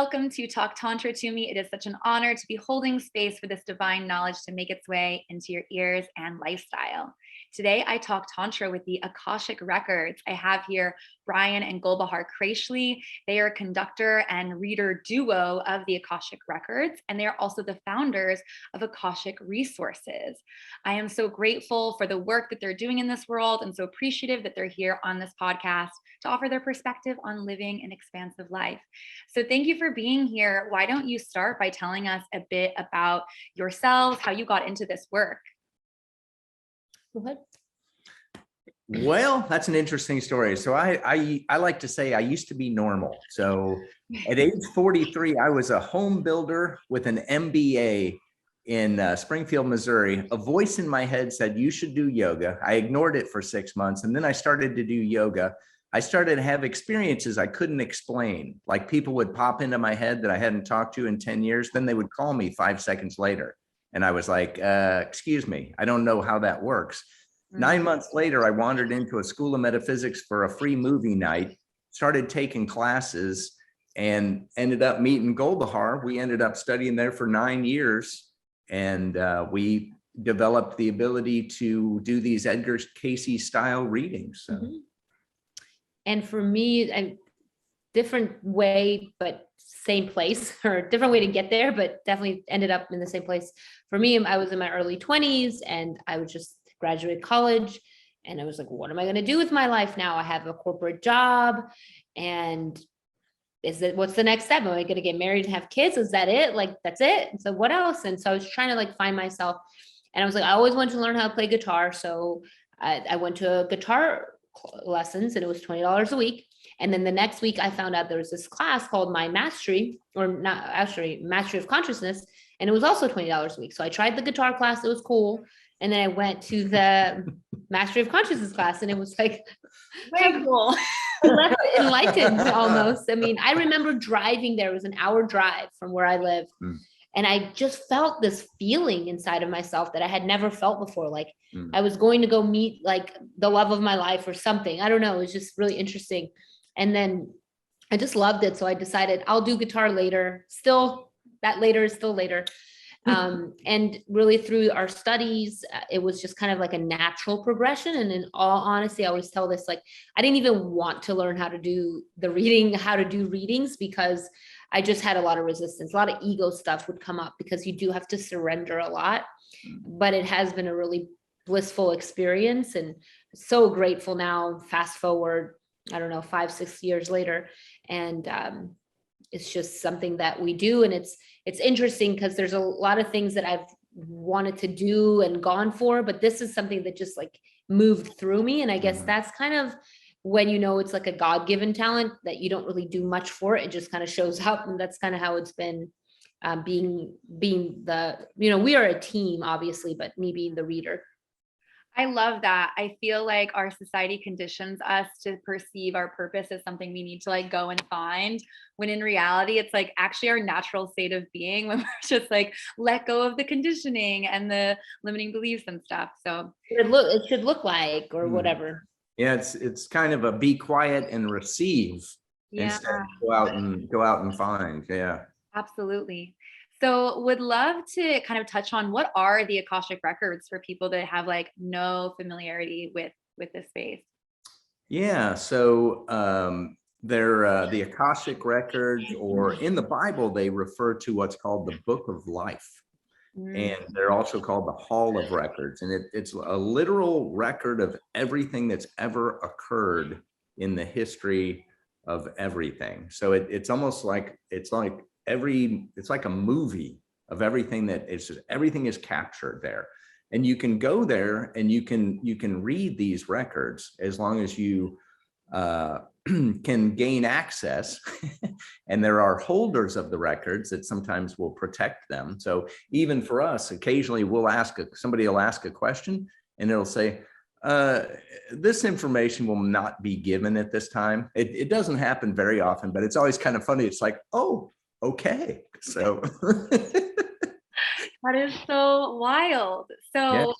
Welcome to Talk Tantra to Me. It is such an honor to be holding space for this divine knowledge to make its way into your ears and lifestyle. Today, I talk Tantra with the Akashic Records. I have here Brian and Golbahar Kraichely. They are a conductor and reader duo of the Akashic Records, and they are also the founders of Akashic Resources. I am so grateful for the work that they're doing in this world and so appreciative that they're here on this podcast to offer their perspective on living an expansive life. So thank you for being here. Why don't you start by telling us a bit about yourselves, how you got into this work? Go ahead. Well, that's an interesting story. So I like to say I used to be normal. So at age 43, I was a home builder with an MBA in Springfield, Missouri. A voice in my head said, you should do yoga. I ignored it for 6 months. And then I started to do yoga. I started to have experiences I couldn't explain. Like people would pop into my head that I hadn't talked to in 10 years. Then they would call me 5 seconds later. And I was like, excuse me, I don't know how that works. 9 months later, I wandered into a school of metaphysics for a free movie night, started taking classes, and ended up meeting Golbahar. We ended up studying there for 9 years. And we developed the ability to do these Edgar Cayce style readings. So. Mm-hmm. And for me, a different way, but same place, or different way to get there, but definitely ended up in the same place. For me, I was in my early 20s and I was just graduated college and I was like, what am I going to do with my life now? I have a corporate job, and what's the next step? Am I going to get married and have kids? Is that it? Like, that's it? So what else? And so I was trying to like find myself, and I was like, I always wanted to learn how to play guitar. So I went to a guitar lessons, and it was $20 a week. And then the next week I found out there was this class called My Mastery, or not actually Mastery of Consciousness. And it was also $20 a week. So I tried the guitar class. It was cool. And then I went to the Mastery of Consciousness class, and it was like, Very cool. I left enlightened almost. I mean, I remember driving there. It was an hour drive from where I live. And I just felt this feeling inside of myself that I had never felt before. Like I was going to go meet like the love of my life or something. I don't know. It was just really interesting. And then I just loved it. So I decided I'll do guitar later. Still, that later is still later. And really through our studies, it was just kind of like a natural progression. And in all honesty, I always tell this, like, I didn't even want to learn how to do how to do readings, because I just had a lot of resistance. A lot of ego stuff would come up because you do have to surrender a lot, but it has been a really blissful experience, and so grateful now, fast forward, I don't know, 5-6 years later. And, it's just something that we do. And it's interesting because there's a lot of things that I've wanted to do and gone for, but this is something that just like moved through me. And I guess that's kind of when, it's like a God-given talent that you don't really do much for it. It just kind of shows up. And that's kind of how it's been being the, we are a team, obviously, but me being the reader. I love that. I feel like our society conditions us to perceive our purpose as something we need to like go and find, when in reality, it's like actually our natural state of being when we're just like let go of the conditioning and the limiting beliefs and stuff. So it should look like, or whatever. Yeah, it's kind of a be quiet and receive instead of go out and find. Yeah, absolutely. So would love to kind of touch on what are the Akashic Records for people that have like no familiarity with this space. Yeah, so they're the Akashic Records, or in the Bible, they refer to what's called the Book of Life. And they're also called the Hall of Records. And it's a literal record of everything that's ever occurred in the history of everything. So it's almost like, it's like a movie of everything everything is captured there. And you can go there and you can read these records as long as you can gain access. And there are holders of the records that sometimes will protect them. So even for us, occasionally somebody will ask a question and it'll say, this information will not be given at this time. It doesn't happen very often, but it's always kind of funny. It's like, oh, okay. So that is so wild. So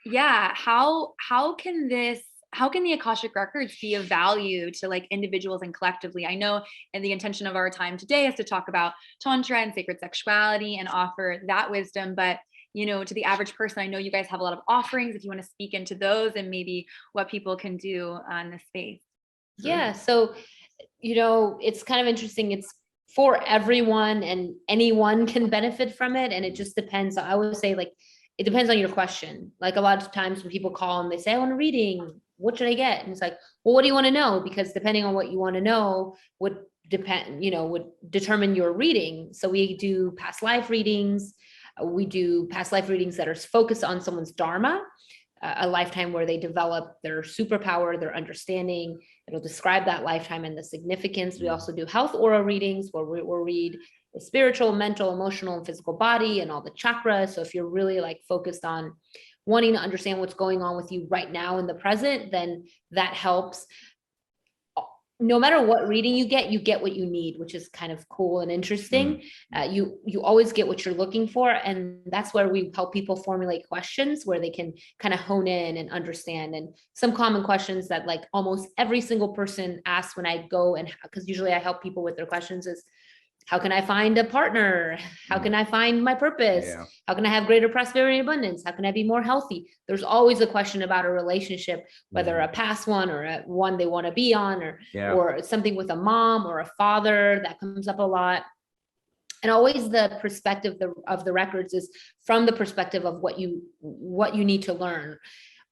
yeah, how can this how can the Akashic Records be of value to like individuals and collectively? I know, and the intention of our time today is to talk about Tantra and sacred sexuality and offer that wisdom. But, you know, to the average person, I know you guys have a lot of offerings. If you want to speak into those and maybe what people can do on this space. Yeah. So, you know, it's kind of interesting. It's for everyone and anyone can benefit from it. And it just depends. I always say, like, it depends on your question. Like a lot of times when people call and they say, I want a reading, what should I get? And it's like, well, what do you want to know? Because depending on what you want to know would depend, you know, would determine your reading. So we do past life readings. We do past life readings that are focused on someone's dharma, a lifetime where they develop their superpower, their understanding. It'll describe that lifetime and the significance. We also do health aura readings where we'll read the spiritual, mental, emotional, and physical body and all the chakras. So if you're really like focused on wanting to understand what's going on with you right now in the present, then that helps. No matter what reading you get what you need, which is kind of cool and interesting. You always get what you're looking for. And that's where we help people formulate questions where they can kind of hone in and understand. And some common questions that like almost every single person asks when I go, and because usually I help people with their questions, is how can I find a partner? How can I find my purpose? Yeah. How can I have greater prosperity and abundance? How can I be more healthy? There's always a question about a relationship, whether a past one or a one they want to be on, or something with a mom or a father that comes up a lot. And always the perspective of the records is from the perspective of what you need to learn.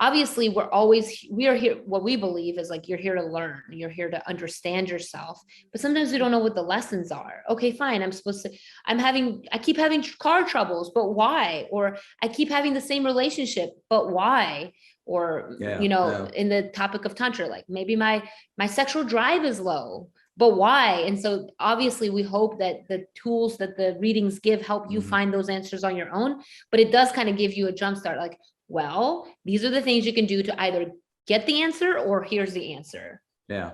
Obviously, we are here. What we believe is like, you're here to learn, you're here to understand yourself. But sometimes we don't know what the lessons are. Okay, fine. I keep having car troubles, but why? Or I keep having the same relationship, but why? Or, in the topic of Tantra, like maybe my sexual drive is low, but why? And so obviously we hope that the tools that the readings give help you find those answers on your own, but it does kind of give you a jump start. Like, well, these are the things you can do to either get the answer or here's the answer. Yeah.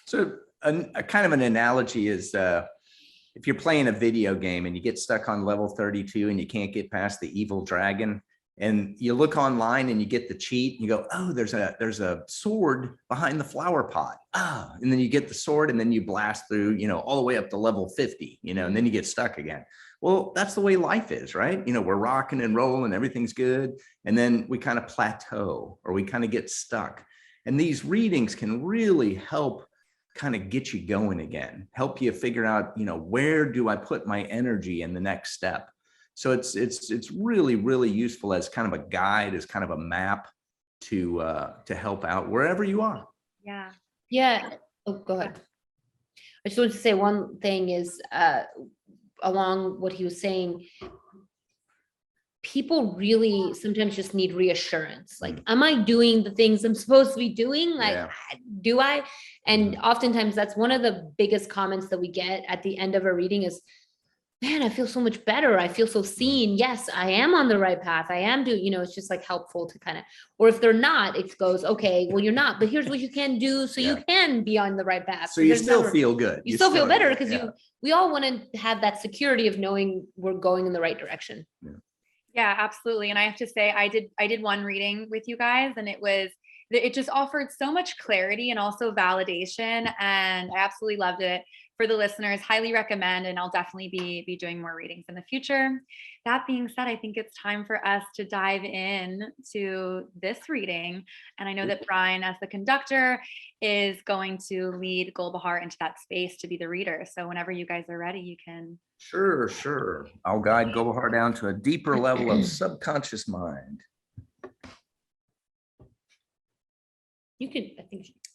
So a kind of an analogy is if you're playing a video game and you get stuck on level 32 and you can't get past the evil dragon, and you look online and you get the cheat, and you go, oh, there's a sword behind the flower pot. And then you get the sword and then you blast through, all the way up to level 50, and then you get stuck again. Well, that's the way life is, right? We're rocking and rolling, everything's good. And then we kind of plateau or we kind of get stuck. And these readings can really help kind of get you going again, help you figure out, where do I put my energy in the next step? So it's really, really useful as kind of a guide, as kind of a map to help out wherever you are. Yeah. Yeah. Oh, go ahead. I just wanted to say one thing is, along what he was saying, people really sometimes just need reassurance. Like, am I doing the things I'm supposed to be doing? Like, do I? And oftentimes that's one of the biggest comments that we get at the end of a reading is, man, I feel so much better. I feel so seen. Yes, I am on the right path. I am doing, it's just like helpful to kind of, or if they're not, it goes, okay, well, you're not, but here's what you can do so you can be on the right path. So you still feel good. You still feel better because we all want to have that security of knowing we're going in the right direction. Yeah, absolutely. And I have to say, I did one reading with you guys, and it just offered so much clarity and also validation. And I absolutely loved it. For the listeners, highly recommend, and I'll definitely be doing more readings in the future. That being said, I think it's time for us to dive in to this reading. And I know that Brian, as the conductor, is going to lead Golbahar into that space to be the reader. So whenever you guys are ready, you can. Sure. I'll guide Golbahar down to a deeper level of subconscious mind. You can,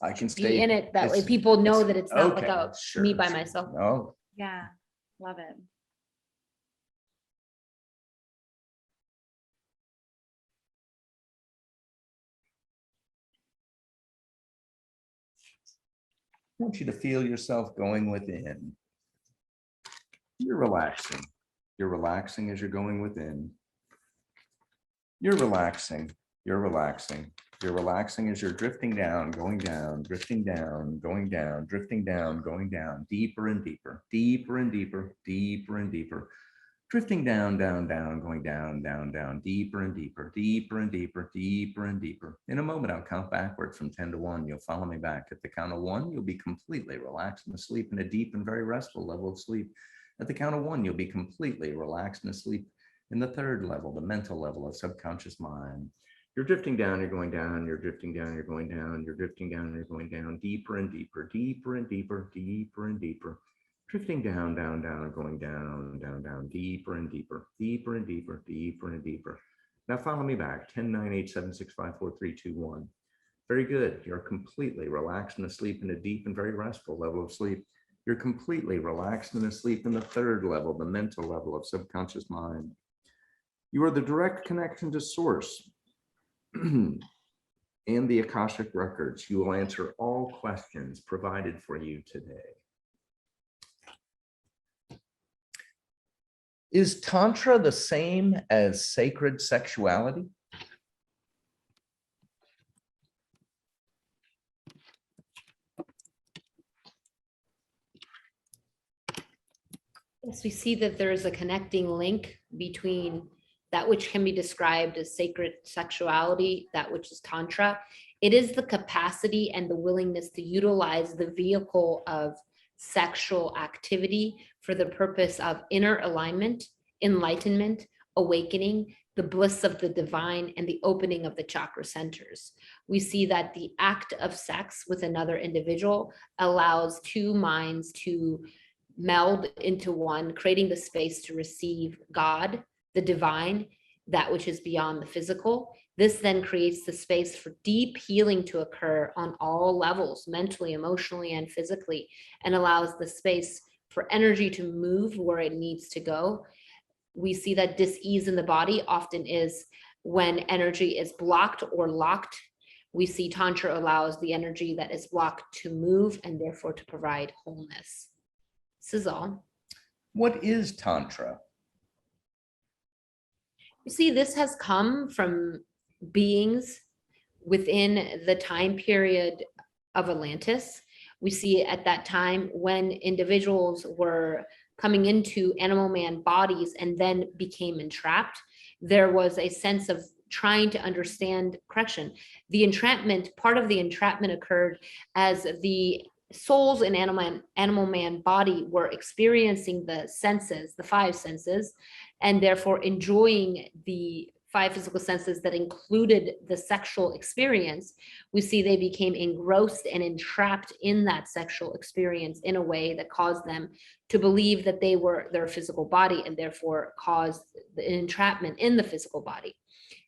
I can stay stay in it that way. People know that it's not like me by myself. Oh, yeah, love it. I want you to feel yourself going within. You're relaxing. You're relaxing as you're going within. You're relaxing. You're relaxing. You're relaxing as you're drifting down, going down, drifting down, going down, drifting down, going down, deeper and deeper, deeper and deeper, deeper and deeper. drifting down, down, down, going down, down, down, deeper and deeper, deeper and deeper, deeper and deeper. In a moment, I'll count backwards from 10 to 1. You'll follow me back. At the count of 1, you'll be completely relaxed and asleep in a deep and very restful level of sleep. At the count of 1, you'll be completely relaxed and asleep in the third level, the mental level of subconscious mind. You're drifting down, you're going down, you're drifting down, you're going down, you're drifting down, you're going down, deeper and deeper, deeper and deeper, deeper and deeper. Drifting down, down, down, going down, down, down, deeper and deeper, deeper and deeper, deeper and deeper. Now follow me back, 10, 9, 8, 7, 6, 5, 4, 3, 2, 1. Very good. You're completely relaxed and asleep in a deep and very restful level of sleep. You're completely relaxed and asleep in the third level, the mental level of subconscious mind. You are the direct connection to source and the Akashic Records. You will answer all questions provided for you today. Is Tantra the same as sacred sexuality? Yes, we see that there is a connecting link between that which can be described as sacred sexuality, that which is Tantra. It is the capacity and the willingness to utilize the vehicle of sexual activity for the purpose of inner alignment, enlightenment, awakening, the bliss of the divine, and the opening of the chakra centers. We see that the act of sex with another individual allows two minds to meld into one, creating the space to receive God, the divine, that which is beyond the physical. This then creates the space for deep healing to occur on all levels, mentally, emotionally, and physically, and allows the space for energy to move where it needs to go. We see that dis-ease in the body often is when energy is blocked or locked. We see Tantra allows the energy that is blocked to move and therefore to provide wholeness. This is all. What is Tantra? You see, this has come from beings within the time period of Atlantis. We see at that time when individuals were coming into animal man bodies and then became entrapped, there was a sense of trying to understand correction. The entrapment, part of the entrapment occurred as the souls in animal man body were experiencing the senses, the five senses, and therefore enjoying the five physical senses that included the sexual experience. We see they became engrossed and entrapped in that sexual experience in a way that caused them to believe that they were their physical body and therefore caused the entrapment in the physical body.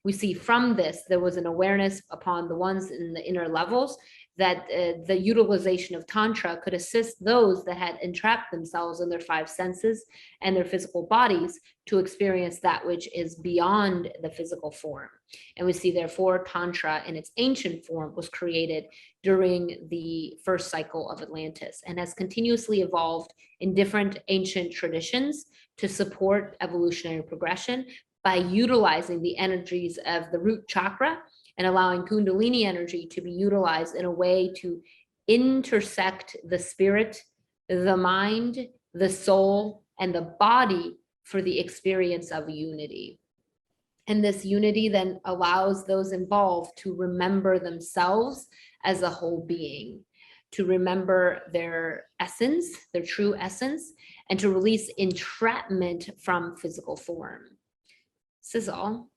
We see from this, there was an awareness upon the ones in the inner levels that the utilization of Tantra could assist those that had entrapped themselves in their five senses and their physical bodies to experience that which is beyond the physical form. And we see therefore Tantra in its ancient form was created during the first cycle of Atlantis and has continuously evolved in different ancient traditions to support evolutionary progression by utilizing the energies of the root chakra and allowing Kundalini energy to be utilized in a way to intersect the spirit, the mind, the soul, and the body for the experience of unity. And this unity then allows those involved to remember themselves as a whole being, to remember their essence, their true essence, and to release entrapment from physical form. This is all.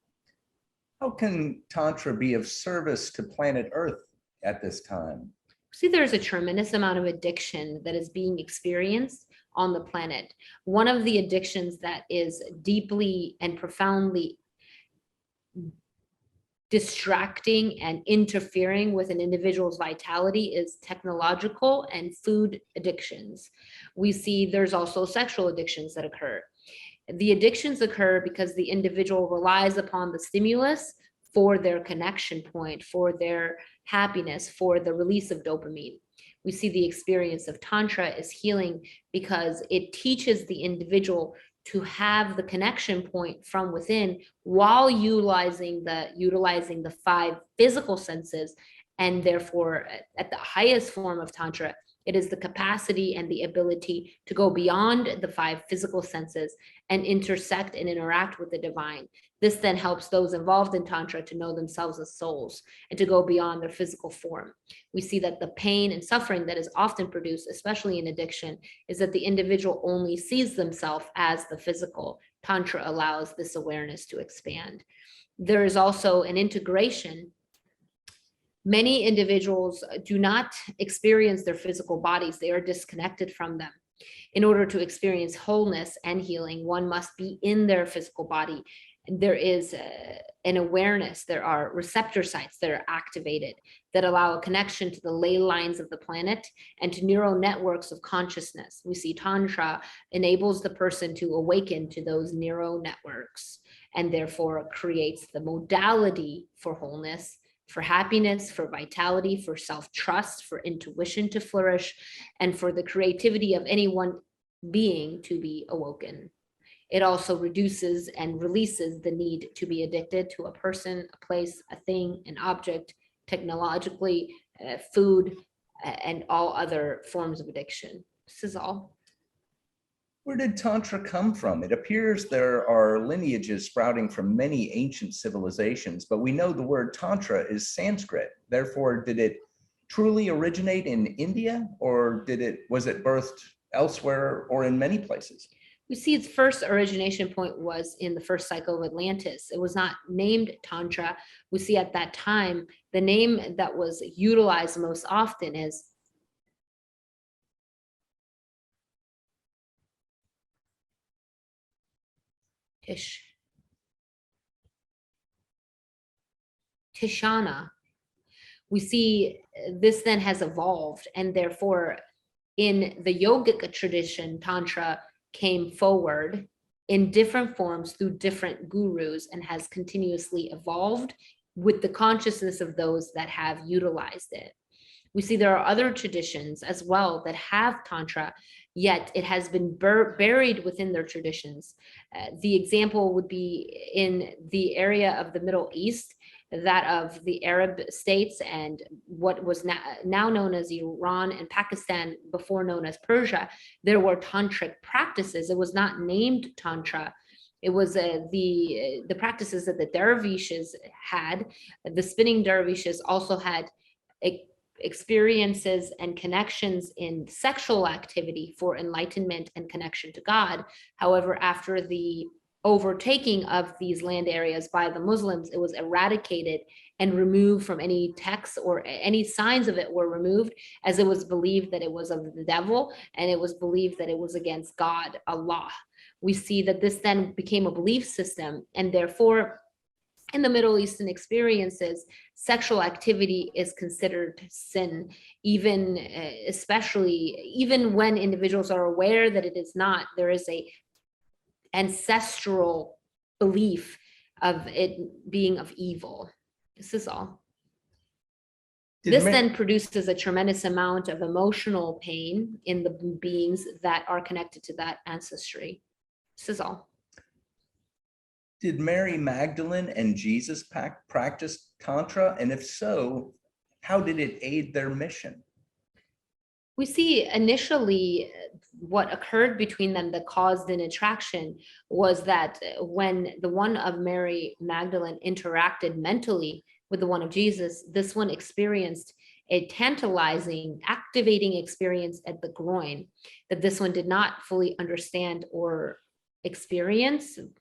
How can Tantra be of service to planet Earth at this time? See, there's a tremendous amount of addiction that is being experienced on the planet. One of the addictions that is deeply and profoundly distracting and interfering with an individual's vitality is technological and food addictions. We see there's also sexual addictions that occur. The addictions occur because the individual relies upon the stimulus for their connection point, for their happiness, for the release of dopamine. We see the experience of Tantra is healing because it teaches the individual to have the connection point from within while utilizing the five physical senses, and therefore at the highest form of Tantra, It is the capacity and the ability to go beyond the five physical senses and intersect and interact with the divine. This then helps those involved in Tantra to know themselves as souls and to go beyond their physical form. We see that the pain and suffering that is often produced, especially in addiction, is that the individual only sees themselves as the physical. Tantra allows this awareness to expand. There is also an integration. Many individuals do not experience their physical bodies. They are disconnected from them. In order to experience wholeness and healing, one must be in their physical body. There is an awareness. There are receptor sites that are activated that allow a connection to the ley lines of the planet and to neural networks of consciousness. We see Tantra enables the person to awaken to those neural networks and therefore creates the modality for wholeness, for happiness, for vitality, for self-trust, for intuition to flourish, and for the creativity of any one being to be awoken. It also reduces and releases the need to be addicted to a person, a place, a thing, an object, technologically, food, and all other forms of addiction. This is all. Where did Tantra come from? It appears there are lineages sprouting from many ancient civilizations, but we know the word Tantra is Sanskrit. Therefore, did it truly originate in India, or was it birthed elsewhere or in many places? We see its first origination point was in the first cycle of Atlantis. It was not named Tantra. We see at that time, the name that was utilized most often is Tishana. We see this then has evolved, and therefore in the yogic tradition, Tantra came forward in different forms through different gurus and has continuously evolved with the consciousness of those that have utilized it. We see there are other traditions as well that have Tantra, yet it has been buried within their traditions. The example would be in the area of the Middle East, that of the Arab states and what was now known as Iran and Pakistan, before known as Persia. There were tantric practices. It was not named Tantra. It was the practices that the dervishes had. The spinning dervishes also had experiences and connections in sexual activity for enlightenment and connection to God. However, after the overtaking of these land areas by the Muslims, it was eradicated and removed from any texts, or any signs of it were removed, as it was believed that it was of the devil, and it was believed that it was against God, Allah. We see that this then became a belief system, and therefore in the Middle Eastern experiences, sexual activity is considered sin, even when individuals are aware that it is not. There is a ancestral belief of it being of evil. This is all. This then produces a tremendous amount of emotional pain in the beings that are connected to that ancestry. This is all. Did Mary Magdalene and Jesus practice Tantra? And if so, how did it aid their mission? We see initially what occurred between them that caused an attraction was that when the one of Mary Magdalene interacted mentally with the one of Jesus, this one experienced a tantalizing, activating experience at the groin that this one did not fully understand or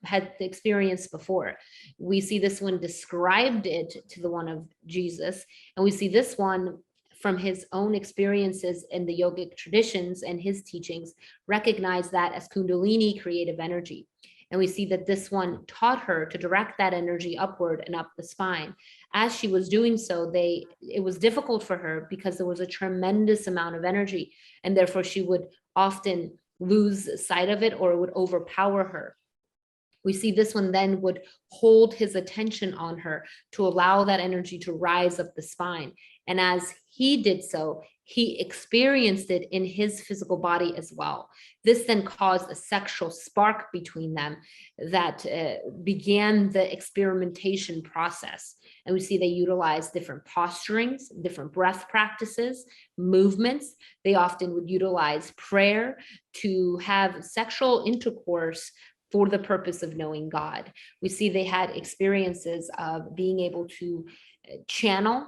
had experienced before. We see this one described it to the one of Jesus, and we see this one from his own experiences in the yogic traditions and his teachings, recognize that as Kundalini creative energy. And we see that this one taught her to direct that energy upward and up the spine. As she was doing so, it was difficult for her because there was a tremendous amount of energy, and therefore she would often lose sight of it, or it would overpower her. We see this one then would hold his attention on her to allow that energy to rise up the spine. And as he did so, he experienced it in his physical body as well. This then caused a sexual spark between them that began the experimentation process. And we see they utilize different posturings, different breath practices, movements. They often would utilize prayer to have sexual intercourse for the purpose of knowing God. We see they had experiences of being able to channel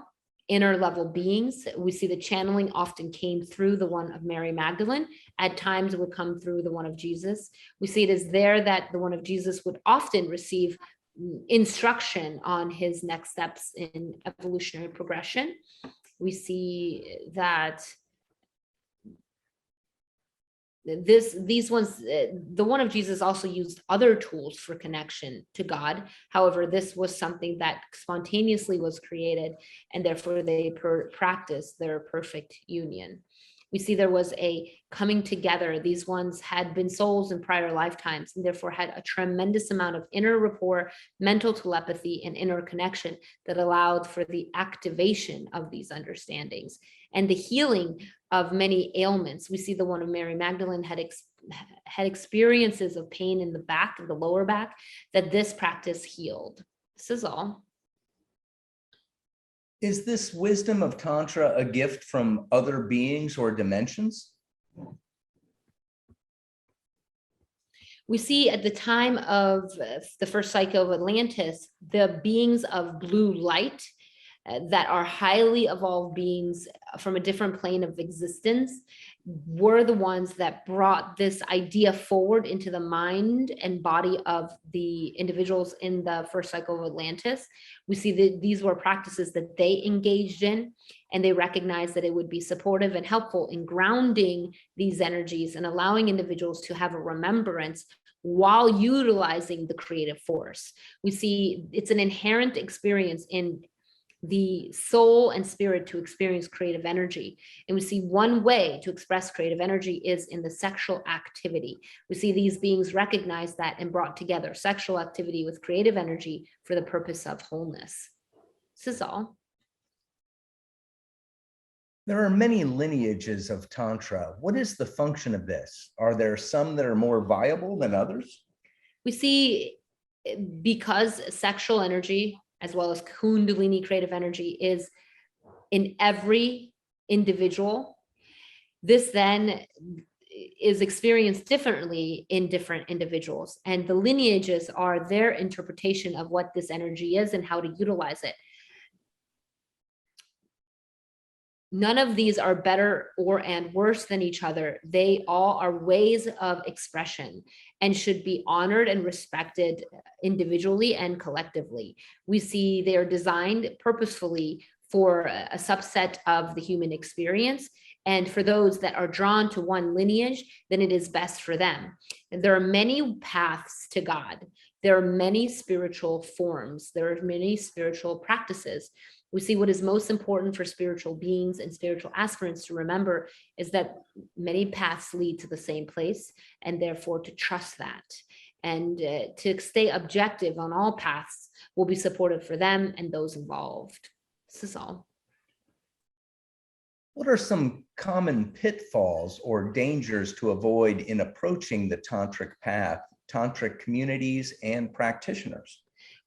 inner level beings. We see the channeling often came through the one of Mary Magdalene. At times it would come through the one of Jesus. We see it is there that the one of Jesus would often receive instruction on his next steps in evolutionary progression. We see that these ones, the one of Jesus also used other tools for connection to God. However, this was something that spontaneously was created, and therefore they practiced their perfect union. We see there was a coming together. These ones had been souls in prior lifetimes and therefore had a tremendous amount of inner rapport, mental telepathy, and inner connection that allowed for the activation of these understandings and the healing of many ailments. We see the one of Mary Magdalene had experiences of pain in the back, of the lower back, that this practice healed. This is all. Is this wisdom of Tantra a gift from other beings or dimensions? We see at the time of the first cycle of Atlantis, the beings of blue light that are highly evolved beings from a different plane of existence were the ones that brought this idea forward into the mind and body of the individuals in the first cycle of Atlantis. We see that these were practices that they engaged in, and they recognized that it would be supportive and helpful in grounding these energies and allowing individuals to have a remembrance while utilizing the creative force. We see it's an inherent experience in the soul and spirit to experience creative energy. And we see one way to express creative energy is in the sexual activity. We see these beings recognize that and brought together sexual activity with creative energy for the purpose of wholeness. This is all. There are many lineages of Tantra. What is the function of this? Are there some that are more viable than others? We see because sexual energy as well as Kundalini creative energy is in every individual, this then is experienced differently in different individuals. And the lineages are their interpretation of what this energy is and how to utilize it. None of these are better and worse than each other. They all are ways of expression and should be honored and respected individually and collectively. We see they are designed purposefully for a subset of the human experience. And for those that are drawn to one lineage, then it is best for them. And there are many paths to God. There are many spiritual forms. There are many spiritual practices. We see what is most important for spiritual beings and spiritual aspirants to remember is that many paths lead to the same place, and therefore to trust that and to stay objective on all paths will be supportive for them and those involved. This is all. What are some common pitfalls or dangers to avoid in approaching the tantric path, tantric communities and practitioners?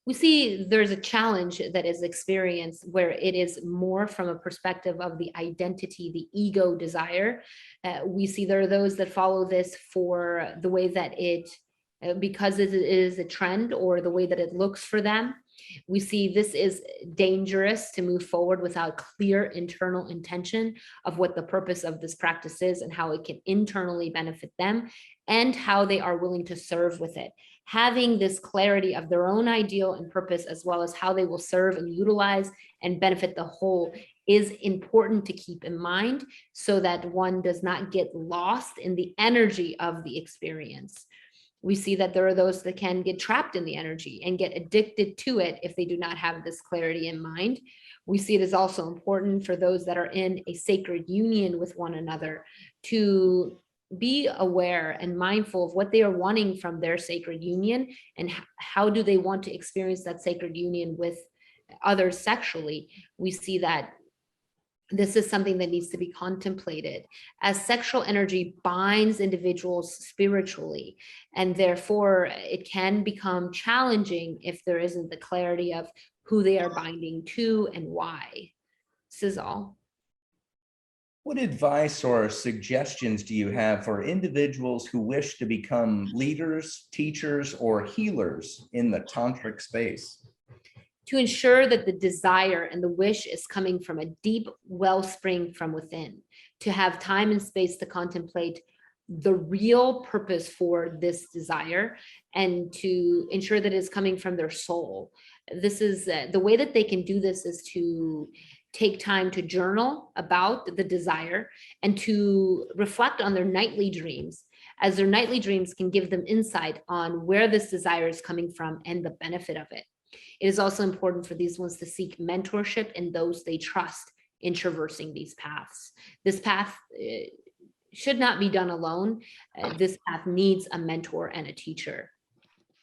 We see there's a challenge that is experienced where it is more from a perspective of the identity, the ego desire. We see there are those that follow this for the way that because it is a trend or the way that it looks for them. We see this is dangerous to move forward without clear internal intention of what the purpose of this practice is and how it can internally benefit them and how they are willing to serve with it. Having this clarity of their own ideal and purpose, as well as how they will serve and utilize and benefit the whole, is important to keep in mind so that one does not get lost in the energy of the experience. We see that there are those that can get trapped in the energy and get addicted to it if they do not have this clarity in mind. We see it is also important for those that are in a sacred union with one another to be aware and mindful of what they are wanting from their sacred union and how do they want to experience that sacred union with others sexually. We see that this is something that needs to be contemplated, as sexual energy binds individuals spiritually, and therefore it can become challenging if there isn't the clarity of who they are binding to and why. This is all. What advice or suggestions do you have for individuals who wish to become leaders, teachers, or healers in the tantric space? To ensure that the desire and the wish is coming from a deep wellspring from within, to have time and space to contemplate the real purpose for this desire, and to ensure that it's coming from their soul. This is the way that they can do this, is to take time to journal about the desire and to reflect on their nightly dreams, as their nightly dreams can give them insight on where this desire is coming from and the benefit of it. It is also important for these ones to seek mentorship in those they trust in traversing these paths. This path should not be done alone. This path needs a mentor and a teacher.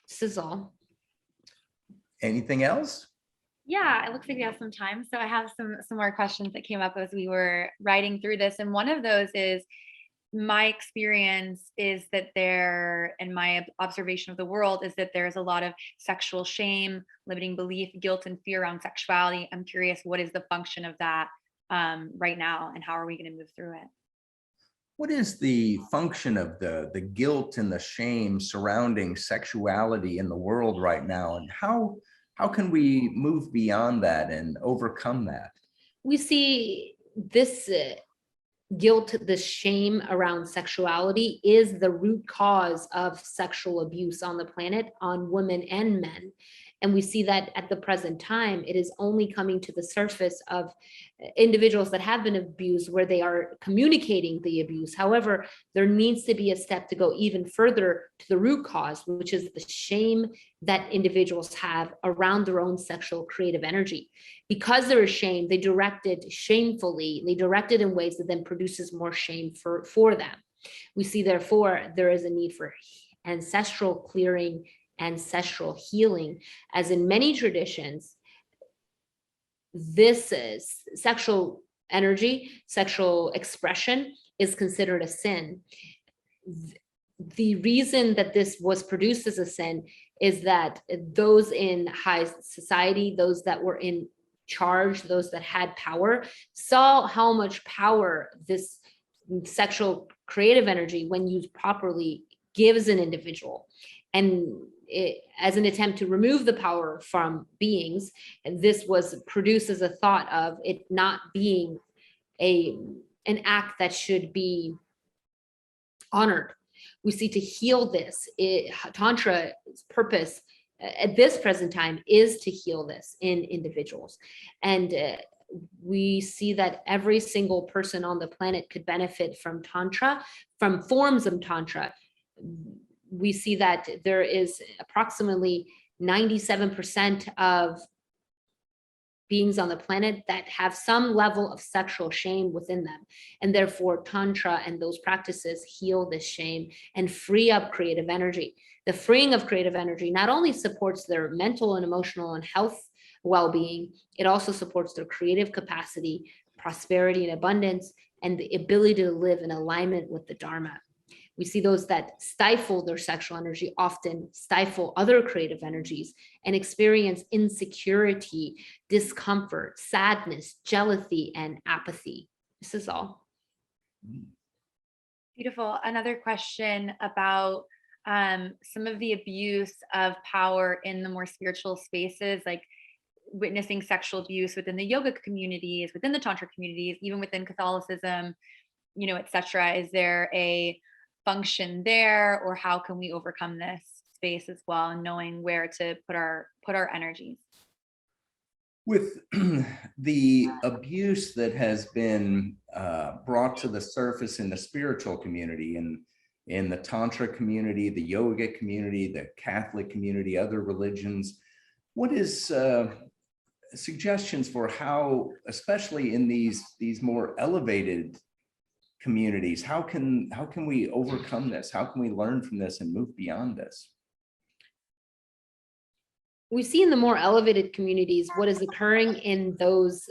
This is all. Anything else? Yeah, it looks like we have some time. So I have some more questions that came up as we were writing through this. And one of those is, my experience is that there, and my observation of the world is that there's a lot of sexual shame, limiting belief, guilt, and fear around sexuality. I'm curious, what is the function of that right now, and how are we going to move through it? What is the function of the guilt and the shame surrounding sexuality in the world right now, and how can we move beyond that and overcome that? We see this guilt, the shame around sexuality is the root cause of sexual abuse on the planet, on women and men. And we see that at the present time, it is only coming to the surface of individuals that have been abused, where they are communicating the abuse. However, there needs to be a step to go even further to the root cause, which is the shame that individuals have around their own sexual creative energy. Because they're ashamed, they direct it shamefully, they direct it in ways that then produces more shame for them. We see, therefore, there is a need for ancestral clearing, ancestral healing, as in many traditions, this is sexual energy, sexual expression is considered a sin. The reason that this was produced as a sin is that those in high society, those that were in charge, those that had power, saw how much power this sexual creative energy, when used properly, gives an individual. And as an attempt to remove the power from beings, and this was produced as a thought of it not being an act that should be honored. We see, to heal this, Tantra's purpose at this present time is to heal this in individuals. And we see that every single person on the planet could benefit from Tantra, from forms of Tantra. We see that there is approximately 97% of beings on the planet that have some level of sexual shame within them. And therefore, Tantra and those practices heal this shame and free up creative energy. The freeing of creative energy not only supports their mental and emotional and health well-being, it also supports their creative capacity, prosperity and abundance, and the ability to live in alignment with the Dharma. We see those that stifle their sexual energy often stifle other creative energies and experience insecurity, discomfort, sadness, jealousy, and apathy. This is all. Beautiful. Another question about some of the abuse of power in the more spiritual spaces, like witnessing sexual abuse within the yoga communities, within the Tantra communities, even within Catholicism, et cetera. Is there a function there, or how can we overcome this space as well, and knowing where to put our energies? With the abuse that has been brought to the surface in the spiritual community, and in the Tantra community, the yoga community, the Catholic community, other religions, what is suggestions for how, especially in these more elevated communities, how can we overcome this? How can we learn from this and move beyond this? We see in the more elevated communities what is occurring in those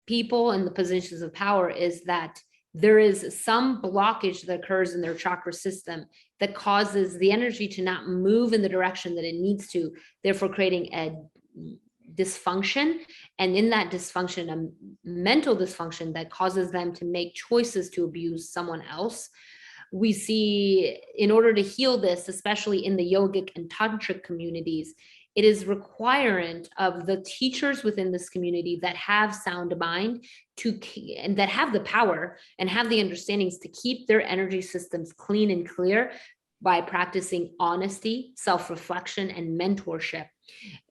people in the positions of power is that there is some blockage that occurs in their chakra system that causes the energy to not move in the direction that it needs to, therefore creating a dysfunction. And in that dysfunction, a mental dysfunction that causes them to make choices to abuse someone else. We see, in order to heal this, especially in the yogic and tantric communities, it is requirement of the teachers within this community that have sound mind and that have the power and have the understandings to keep their energy systems clean and clear by practicing honesty, self-reflection, and mentorship.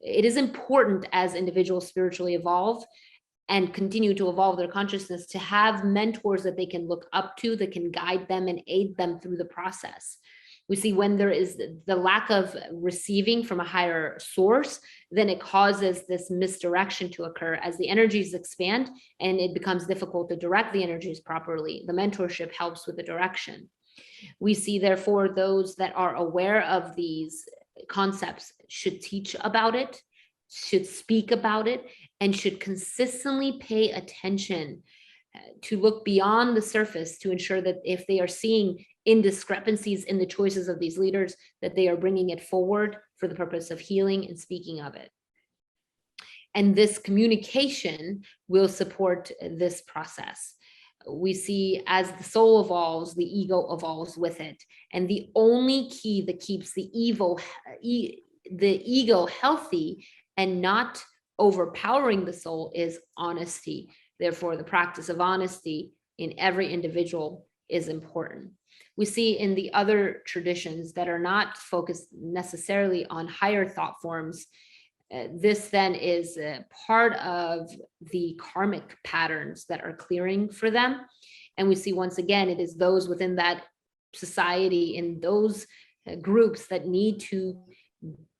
It is important as individuals spiritually evolve and continue to evolve their consciousness to have mentors that they can look up to, that can guide them and aid them through the process. We see when there is the lack of receiving from a higher source, then it causes this misdirection to occur as the energies expand and it becomes difficult to direct the energies properly. The mentorship helps with the direction. We see, therefore, those that are aware of these concepts should teach about it, should speak about it, and should consistently pay attention to look beyond the surface to ensure that if they are seeing indiscrepancies in the choices of these leaders, that they are bringing it forward for the purpose of healing and speaking of it. And this communication will support this process. We see as the soul evolves, the ego evolves with it. And the only key that keeps the ego healthy and not overpowering the soul is honesty. Therefore, the practice of honesty in every individual is important. We see in the other traditions that are not focused necessarily on higher thought forms, this then is a part of the karmic patterns that are clearing for them. And we see once again, it is those within that society, in those groups that need to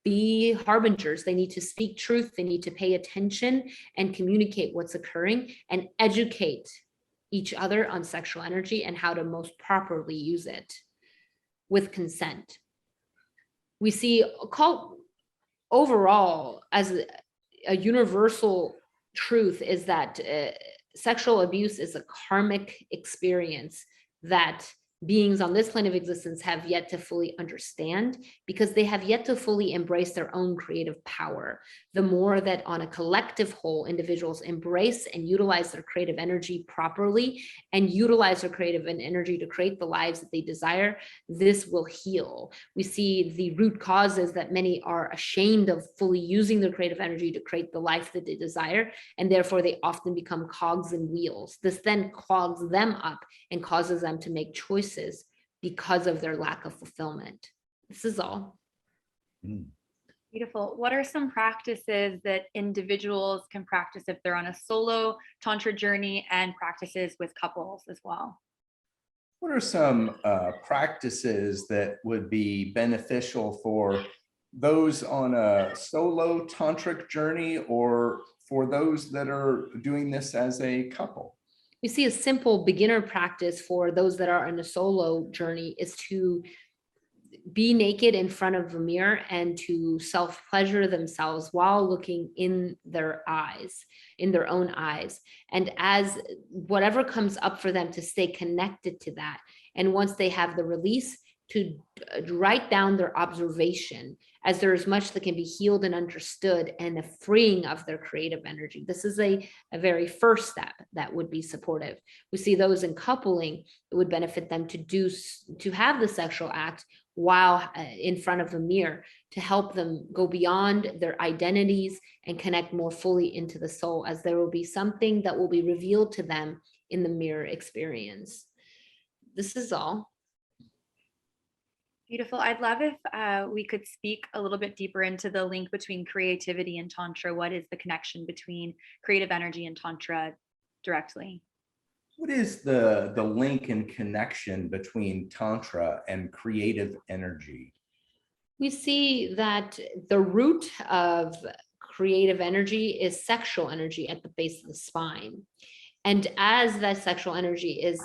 be harbingers. They need to speak truth. They need to pay attention and communicate what's occurring and educate each other on sexual energy and how to most properly use it with consent. We see occult overall as a universal truth is that sexual abuse is a karmic experience that beings on this plane of existence have yet to fully understand, because they have yet to fully embrace their own creative power. The more that on a collective whole, individuals embrace and utilize their creative energy properly and utilize their creative energy to create the lives that they desire, this will heal. We see the root causes that many are ashamed of fully using their creative energy to create the life that they desire, and therefore they often become cogs in wheels. This then clogs them up and causes them to make choices because of their lack of fulfillment. This is all. Beautiful. What are some practices that individuals can practice if they're on a solo Tantra journey, and practices with couples as well? What are some practices that would be beneficial for those on a solo tantric journey, or for those that are doing this as a couple? We see a simple beginner practice for those that are on a solo journey is to be naked in front of a mirror and to self-pleasure themselves while looking in their eyes, in their own eyes. And as whatever comes up for them, to stay connected to that. And once they have the release, to write down their observation, as there is much that can be healed and understood, and a freeing of their creative energy. This is a very first step that would be supportive. We see those in coupling, it would benefit them to have the sexual act while in front of a mirror, to help them go beyond their identities and connect more fully into the soul, as there will be something that will be revealed to them in the mirror experience. This is all. Beautiful. I'd love if we could speak a little bit deeper into the link between creativity and Tantra. What is the connection between creative energy and Tantra directly? What is the link and connection between Tantra and creative energy? We see that the root of creative energy is sexual energy at the base of the spine. And as that sexual energy is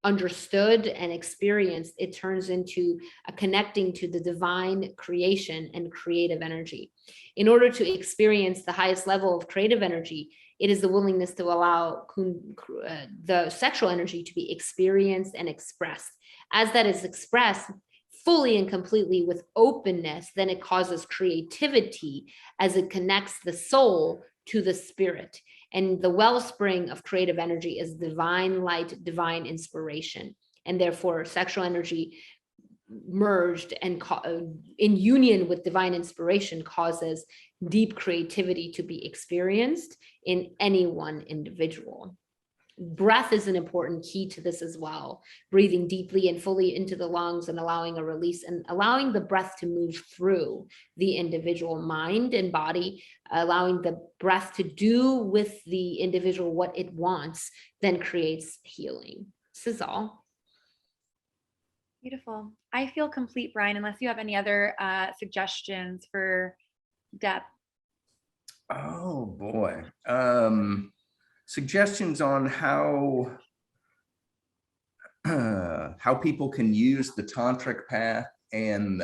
understood and experienced, it turns into a connecting to the divine creation and creative energy. In order to experience the highest level of creative energy, It is the willingness to allow the sexual energy to be experienced and expressed. As that is expressed fully and completely with openness, then it causes creativity as it connects the soul to the spirit. And the wellspring of creative energy is divine light, divine inspiration. And therefore, sexual energy merged and in union with divine inspiration causes deep creativity to be experienced in any one individual. Breath is an important key to this as well. Breathing deeply and fully into the lungs and allowing a release and allowing the breath to move through the individual mind and body, allowing the breath to do with the individual what it wants, then creates healing. This is all. Beautiful. I feel complete, Brian, unless you have any other suggestions for depth. Oh boy. Suggestions on how people can use the tantric path and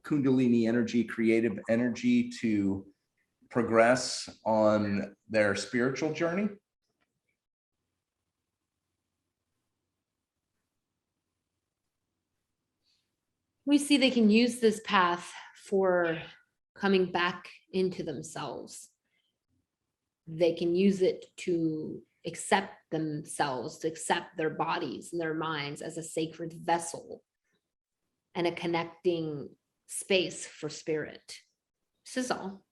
Kundalini energy, creative energy, to progress on their spiritual journey. We see they can use this path for coming back into themselves. They can use it to accept themselves, to accept their bodies and their minds as a sacred vessel and a connecting space for spirit. This is all.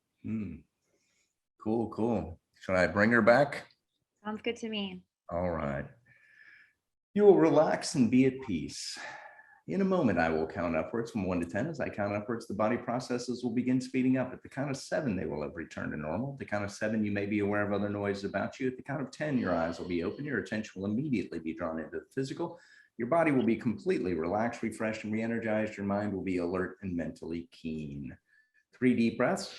Cool, cool. Should I bring her back? Sounds good to me. All right. You will relax and be at peace. In a moment, I will count upwards from 1 to 10. As I count upwards, the body processes will begin speeding up. At the count of 7, they will have returned to normal. At the count of 7, you may be aware of other noises about you. At the count of 10, your eyes will be open. Your attention will immediately be drawn into the physical. Your body will be completely relaxed, refreshed, and re-energized. Your mind will be alert and mentally keen. 3 deep breaths.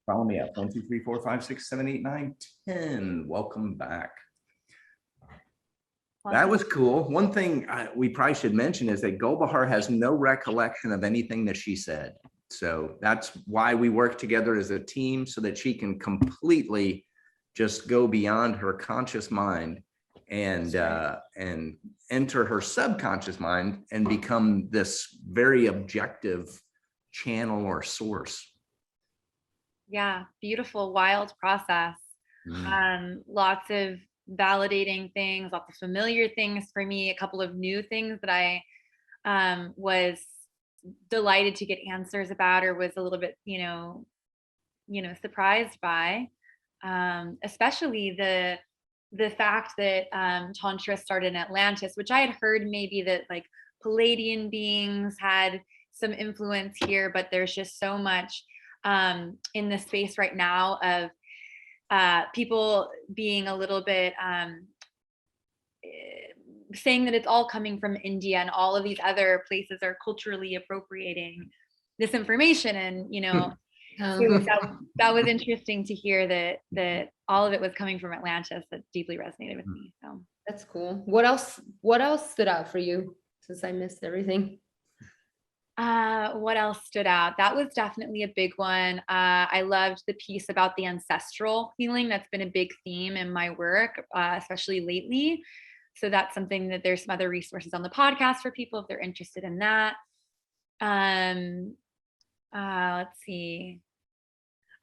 Follow me up. 1, 2, 3, 4, 5, 6, 7, 8, 9, 10. Welcome back. That was cool. One thing we probably should mention is that Golbahar has no recollection of anything that she said. So that's why we work together as a team, so that she can completely just go beyond her conscious mind and enter her subconscious mind and become this very objective channel or source. Yeah, beautiful, wild process. Lots of validating things, lots of familiar things for me, a couple of new things that I was delighted to get answers about, or was a little bit, surprised by, especially the fact that Tantra started in Atlantis, which I had heard maybe that like Palladian beings had some influence here, but there's just so much in the space right now of people being a little bit saying that it's all coming from India, and all of these other places are culturally appropriating this information. And that was interesting to hear that all of it was coming from Atlantis. That deeply resonated with me. So that's cool. What else stood out for you, since I missed everything? What else stood out? That was definitely a big one. I loved the piece about the ancestral healing. That's been a big theme in my work, especially lately. So that's something that there's some other resources on the podcast for people if they're interested in that. Let's see.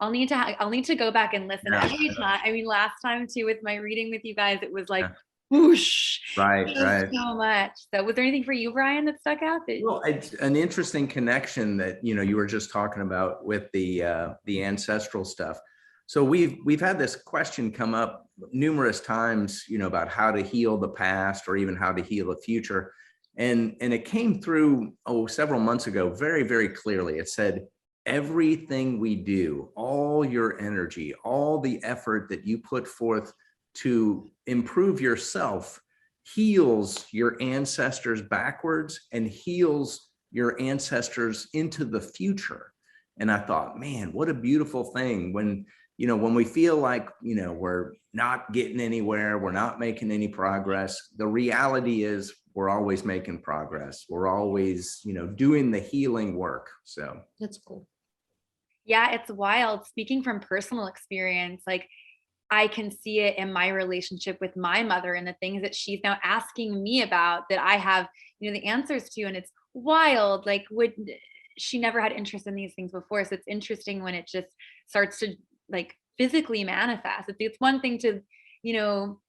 I'll need to go back and listen every time. I mean, last time too, with my reading with you guys, it was like, whoosh. Right. So much. So was there anything for you, Brian, that stuck out? Well, it's an interesting connection that, you were just talking about with the ancestral stuff. So we've had this question come up numerous times, about how to heal the past or even how to heal the future. And it came through, several months ago, very, very clearly. It said, everything we do, all your energy, all the effort that you put forth to improve yourself heals your ancestors backwards and heals your ancestors into the future. And I thought, man, what a beautiful thing when we feel like, we're not getting anywhere, we're not making any progress. The reality is we're always making progress. We're always, doing the healing work. So that's cool. Yeah, it's wild. Speaking from personal experience, like I can see it in my relationship with my mother and the things that she's now asking me about that I have, the answers to. And it's wild. Like, she never had interest in these things before. So it's interesting when it just starts to like physically manifest. It's one thing to,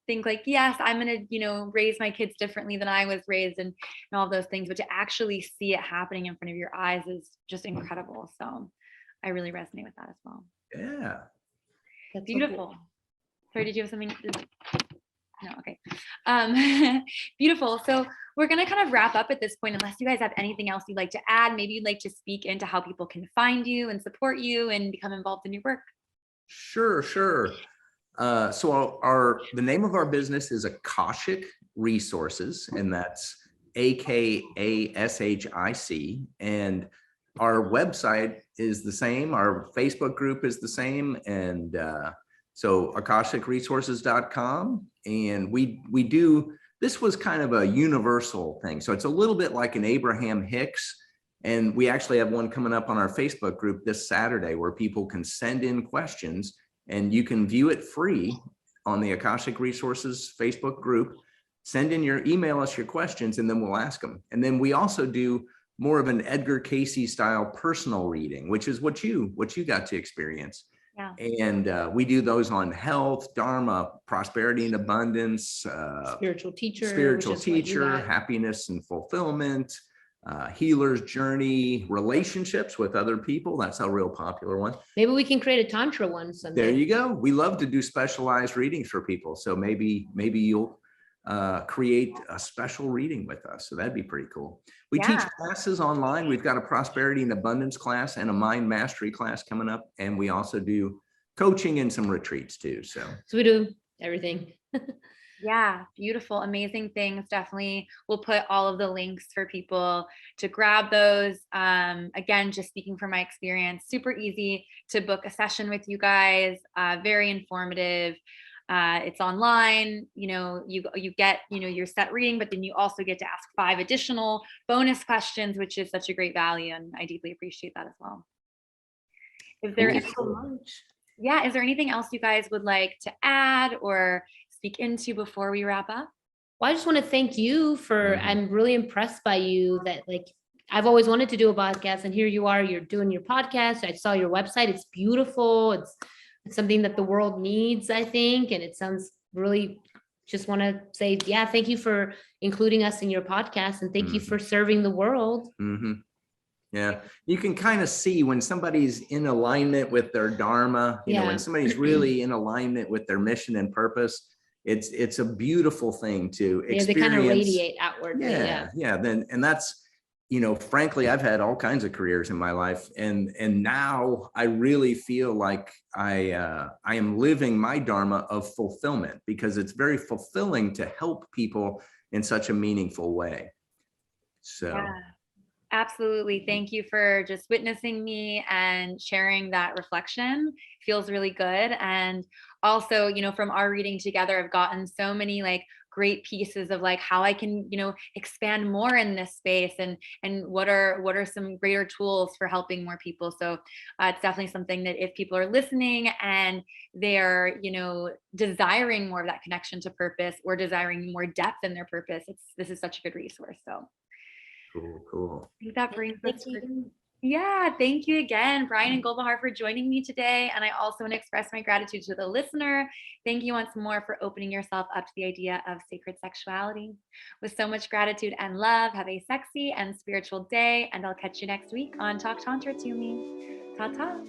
think like, yes, I'm going to, raise my kids differently than I was raised and all those things. But to actually see it happening in front of your eyes is just incredible. So I really resonate with that as well. Yeah. That's so Beautiful. cool. Sorry, did you have something? No, okay. Beautiful. So we're going to kind of wrap up at this point, unless you guys have anything else you'd like to add. Maybe you'd like to speak into how people can find you and support you and become involved in your work. Sure. So the name of our business is Akashic Resources, and that's AKASHIC. And our website is the same. Our Facebook group is the same. And so AkashicResources.com. And we do, this was kind of a universal thing. So it's a little bit like an Abraham Hicks. And we actually have one coming up on our Facebook group this Saturday where people can send in questions and you can view it free on the Akashic Resources Facebook group. Email us your questions and then we'll ask them. And then we also do more of an Edgar Cayce style personal reading, which is what you got to experience. Yeah. And we do those on health, dharma, prosperity and abundance, spiritual teacher, happiness and fulfillment, healer's journey, relationships with other people. That's a real popular one. Maybe we can create a Tantra one someday. There you go. We love to do specialized readings for people. So maybe you'll create a special reading with us. So that'd be pretty cool. We teach classes online. We've got a prosperity and abundance class and a mind mastery class coming up. And we also do coaching and some retreats too. So we do everything. Yeah, beautiful, amazing things. Definitely, we'll put all of the links for people to grab those. Again, just speaking from my experience, super easy to book a session with you guys. Very informative. It's online. You get your set reading, but then you also get to ask 5 additional bonus questions, which is such a great value, and I deeply appreciate that as well. Is there is there anything else you guys would like to add or speak into before we wrap up? Well, I just want to thank you for, I'm really impressed by you that I've always wanted to do a podcast and here you are, you're doing your podcast. I saw your website. It's beautiful. It's something that the world needs, I think. And it sounds really, just want to say, thank you for including us in your podcast and thank you for serving the world. Yeah, you can kind of see when somebody's in alignment with their dharma, when somebody's really in alignment with their mission and purpose, it's a beautiful thing to experience. They kind of radiate outwardly. Then, and that's, frankly, I've had all kinds of careers in my life, and now I really feel like I am living my dharma of fulfillment, because it's very fulfilling to help people in such a meaningful way. So. Yeah. Absolutely. Thank you for just witnessing me and sharing that reflection. Feels really good. And also, from our reading together, I've gotten so many great pieces of how I can, expand more in this space and what are some greater tools for helping more people. So it's definitely something that if people are listening and they're, desiring more of that connection to purpose or desiring more depth in their purpose, this is such a good resource. So. Cool. I think that brings us thank you again, Brian and Golbahar, for joining me today. And I also want to express my gratitude to the listener. Thank you once more for opening yourself up to the idea of sacred sexuality. With so much gratitude and love, have a sexy and spiritual day, and I'll catch you next week on Talk Tantra to Me. Ta-ta.